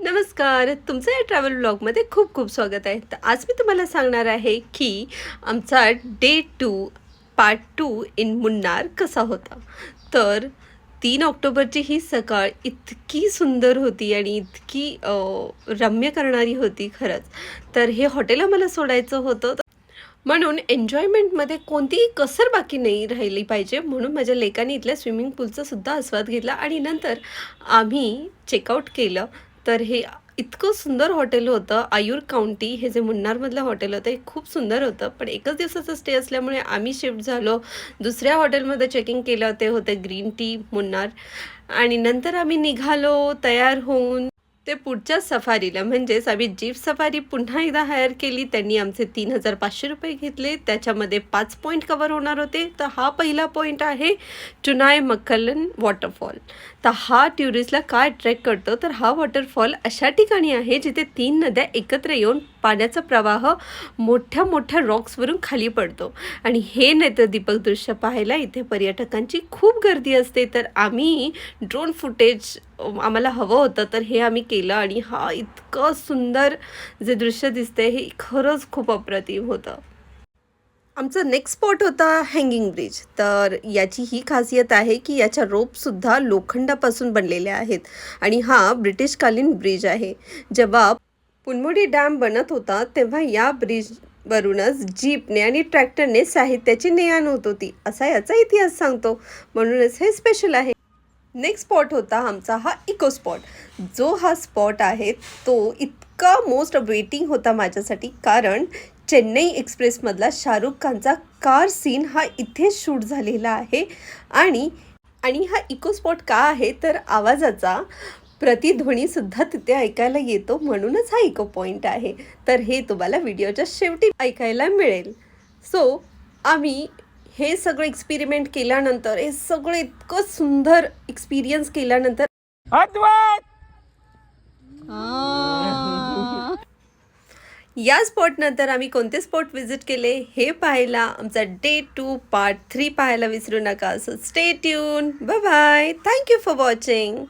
नमस्कार. तुमचं या ट्रॅव्हल ब्लॉगमध्ये खूप खूप स्वागत आहे. तर आज मी तुम्हाला सांगणार आहे की आमचा डे 2 पार्ट 2 इन मुन्नार कसा होता. तर 3 ऑक्टोबरची ही सकाळ इतकी सुंदर होती आणि इतकी रम्य करणारी होती खरंच. तर हे हॉटेल आम्हाला सोडायचं होतं. म्हणून एन्जॉयमेंटमध्ये कोणतीही कसर बाकी नाही राहिली पाहिजे म्हणून माझ्या लेकाने इथल्या स्विमिंग पूलचा सुद्धा आस्वाद घेतला आणि नंतर आम्ही चेकआउट केलं. तर हे इतकं सुंदर हॉटेल होतं. आयूर काउंटी हे जे मुन्नारमधलं हॉटेल होतं हे खूप सुंदर होतं. पण एकच दिवसाचा स्टे असल्यामुळे आम्ही शिफ्ट झालो. दुसऱ्या हॉटेलमध्ये चेकिंग केलं ते होते ग्रीन टी मुन्नार आणि नंतर आम्ही निघालो तयार होऊन ते पुढच्या सफारीला म्हणजेच आम्ही जीप सफारी पुन्हा एकदा हायर केली. त्यांनी आमचे 3,500 रुपये घेतले. त्याच्यामध्ये 5 पॉईंट कवर होणार होते. तर हा पहिला पॉईंट आहे चुनाय मक्कलन वॉटरफॉल. तर हा टुरिस्टला काय अट्रॅक्ट करतो तर हा वॉटरफॉल अशा ठिकाणी आहे जिथे 3 नद्या एकत्र येऊन पाण्याचा प्रवाह मोठ्या मोठ्या रॉक्सवरून खाली पडतो आणि हे नैसर्गिक दृश्य पाहायला इथे पर्यटकांची खूप गर्दी असते. तर आम्ही ड्रोन फुटेज आम्हाला हवं होतं तर हे आम्ही केलं आणि हा इतकं सुंदर जे दृश्य दिसते हे खरंच खूप अप्रतिम होतं. आमचा नेक्स्ट स्पॉट होता हँगिंग ब्रिज. तर याची ही खासियत आहे की याच्या रोपसुद्धा लोखंडापासून बनलेल्या आहेत आणि हा ब्रिटिशकालीन ब्रिज आहे. जेव्हा पुनमुडी डॅम बनत होता तेव्हा या ब्रिजवरूनच जीपने आणि ट्रॅक्टरने साहित्याची ने-आण होत होती असा याचा इतिहास सांगतो. म्हणूनच हे स्पेशल आहे. नेक्स्ट स्पॉट होता आमचा हा इको स्पॉट. जो हा स्पॉट आहे तो इतका मोस्ट वेटिंग होता माझ्यासाठी कारण चेन्नई एक्सप्रेसमधला शाहरुख खानचा कार सीन हा इथे शूट झालेला आहे आणि आणि हा इको स्पॉट का आहे तर आवाजाचा प्रतिध्वनीसुद्धा तिथे ऐकायला येतो म्हणूनच हा इको पॉईंट आहे. तर हे तुम्हाला व्हिडिओच्या शेवटी ऐकायला मिळेल. सो आम्ही हे सगळं एक्सपेरिमेंट केल्यानंतर हे सगळं इतकं सुंदर एक्सपिरियन्स केल्यानंतर या स्पॉटनंतर आम्ही कोणते स्पॉट व्हिजिट केले हे पाहायला आमचा डे 2 पार्ट 3 पाहायला विसरू नका. So stay tune. Bye bye. Thank you for watching.